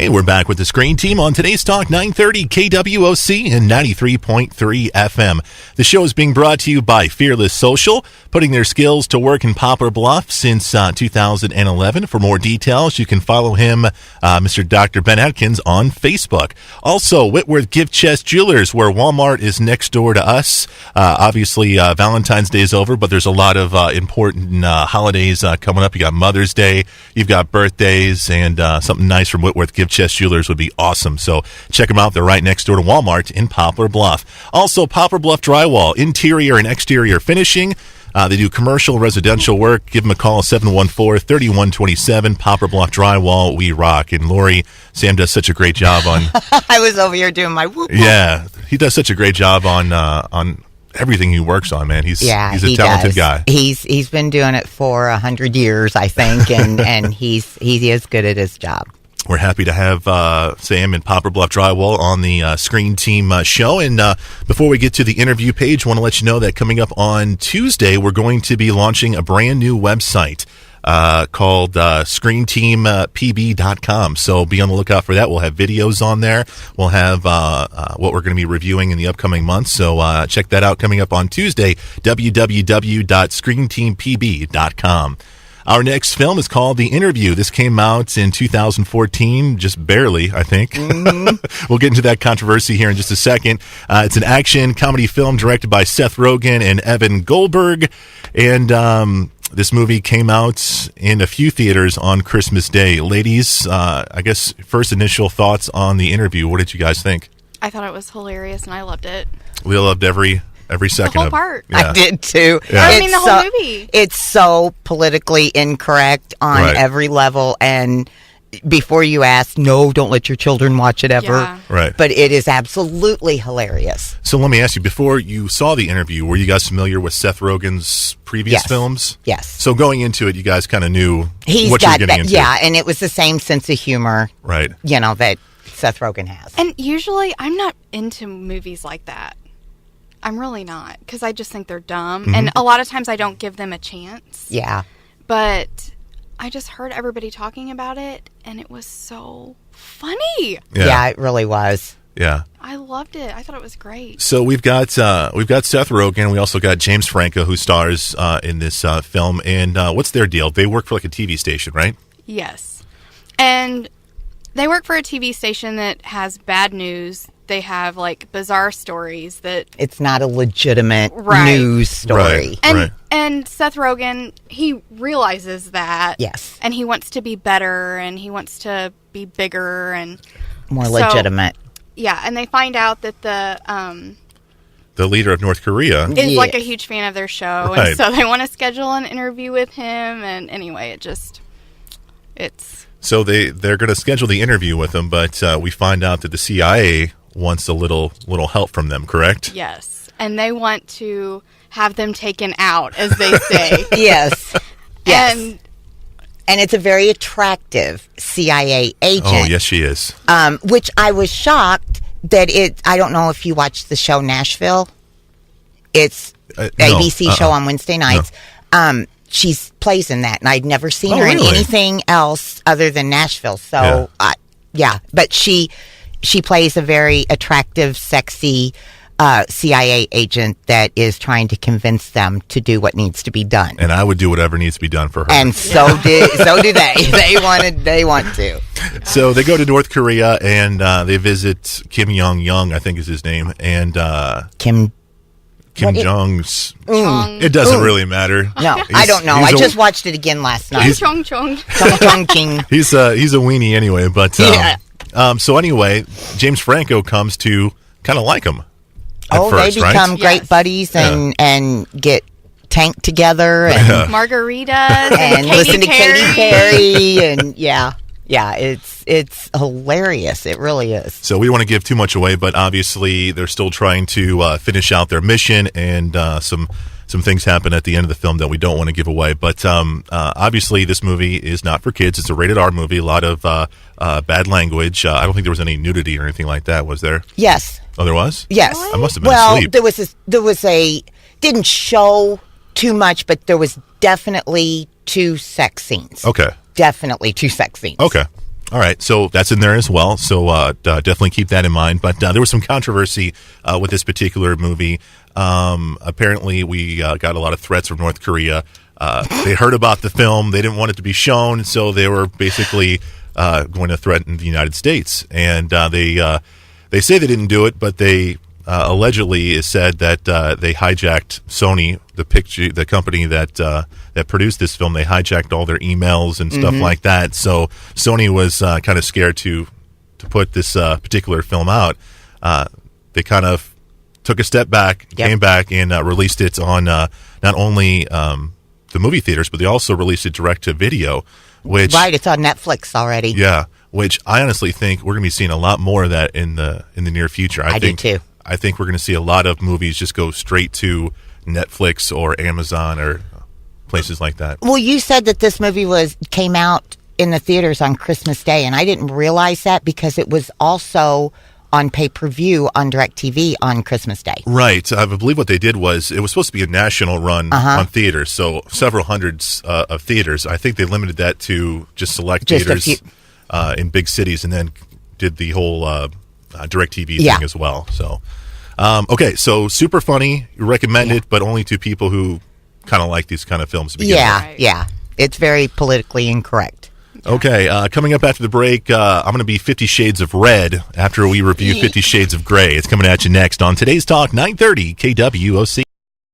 Hey, we're back with the Screen Team on today's Talk 930 KWOC and 93.3 FM. The show is being brought to you by Fearless Social, putting their skills to work in Poplar, Bluff since 2011. For more details, you can follow him, Mr. Dr. Ben Atkins, on Facebook. Also, Whitworth Gift Chest Jewelers, where Walmart is next door to us. Obviously, Valentine's Day is over, but there's a lot of important holidays coming up. You got Mother's Day, you've got birthdays, and something nice from Whitworth Gift Chest Jewelers would be awesome. So check them out. They're right next door to Walmart in Poplar Bluff. Also, Poplar Bluff Drywall, interior and exterior finishing. They do commercial, residential work. Give them a call, 714-3127. Poplar Bluff Drywall, we rock. And Lori, Sam does such a great job on... I was over here doing my whoop. Yeah, he does such a great job on everything he works on, man. He's a talented guy. He's been doing it for 100 years, I think, and he is good at his job. We're happy to have Sam and Poplar Bluff Drywall on the Screen Team show. And before we get to the interview page, I want to let you know that coming up on Tuesday, we're going to be launching a brand new website called ScreenTeamPB.com. So be on the lookout for that. We'll have videos on there. We'll have what we're going to be reviewing in the upcoming months. So check that out coming up on Tuesday, www.ScreenTeamPB.com. Our next film is called The Interview. This came out in 2014, just barely, I think. Mm-hmm. We'll get into that controversy here in just a second. It's an action comedy film directed by Seth Rogen and Evan Goldberg. And this movie came out in a few theaters on Christmas Day. Ladies, I guess first initial thoughts on The Interview. What did you guys think? I thought it was hilarious, and I loved it. We loved every second the whole of part. Yeah. I did too. Yeah. I mean, the whole movie. It's so politically incorrect on every level, and before you ask, no, don't let your children watch it ever. Yeah. Right. But it is absolutely hilarious. So let me ask you, before you saw The Interview, were you guys familiar with Seth Rogen's previous films? Yes. So going into it, you guys kind of knew what you were getting into. Yeah, and it was the same sense of humor, right? That Seth Rogen has. And usually, I'm not into movies like that. I'm really not, because I just think they're dumb. Mm-hmm. And a lot of times I don't give them a chance. Yeah. But I just heard everybody talking about it, and it was so funny. Yeah, it really was. Yeah. I loved it. I thought it was great. So we've got Seth Rogen. We also got James Franco, who stars in this film. And what's their deal? They work for like a TV station, right? Yes. And they work for a TV station that has bad news. They have like bizarre stories that it's not a legitimate news story. And Seth Rogen, he realizes that. Yes. And he wants to be better, and he wants to be bigger and more legitimate. Yeah, and they find out that the leader of North Korea is like a huge fan of their show, and so they want to schedule an interview with him. And anyway, it's so they're going to schedule the interview with him, but we find out that the CIA wants a little help from them, correct? Yes. And they want to have them taken out, as they say. Yes. And it's a very attractive CIA agent. Oh, yes, she is. Which I was shocked that I don't know if you watched the show Nashville. It's ABC show on Wednesday nights. No. She plays in that, and I'd never seen her in anything else other than Nashville. So, but she plays a very attractive, sexy CIA agent that is trying to convince them to do what needs to be done. And I would do whatever needs to be done for her. And so do they. They want to. So they go to North Korea and they visit Kim Jong-un, I think is his name, and Kim Jong's. It doesn't really matter. No, I don't know. I just watched it again last night. He's Chong Chong. He's a weenie anyway, but so anyway, James Franco comes to kind of like him. They become great buddies and get tanked together and margaritas and listen to Katy Perry and it's hilarious. It really is. So we don't want to give too much away, but obviously they're still trying to finish out their mission, and some things happen at the end of the film that we don't want to give away. But obviously this movie is not for kids. It's a rated R movie. A lot of bad language. I don't think there was any nudity or anything like that, was there? Yes. Oh, there was? Yes. I must have been asleep. There was didn't show too much, but there was definitely 2 sex scenes. Okay. Definitely 2 sex scenes. Okay. All right, so that's in there as well. So definitely keep that in mind. But there was some controversy with this particular movie. Apparently, we got a lot of threats from North Korea. They heard about the film. They didn't want it to be shown, so they were basically going to threaten the United States. And they say they didn't do it, but they allegedly is said that they hijacked Sony, the company that produced this film. They hijacked all their emails and stuff like that. So Sony was kind of scared to put this particular film out. They kind of took a step back, came back, and released it on not only the movie theaters, but they also released it direct to video. Which, right, it's on Netflix already. Yeah, which I honestly think we're going to be seeing a lot more of that in the near future. I think, do too. I think we're going to see a lot of movies just go straight to Netflix or Amazon or places like that. Well, you said that this movie came out in the theaters on Christmas Day, and I didn't realize that because it was also on pay-per-view on DirecTV on Christmas Day. Right. I believe what they did was it was supposed to be a national run on theaters, so several hundreds of theaters. I think they limited that to just select theaters in big cities, and then did the whole DirecTV thing as well. So, okay, so super funny, recommended, but only to people who kind of like these kind of films to begin with. Yeah. It's very politically incorrect. Okay, coming up after the break, I'm going to be 50 Shades of Red after we review 50 Shades of Gray. It's coming at you next on Today's Talk, 930 KWOC.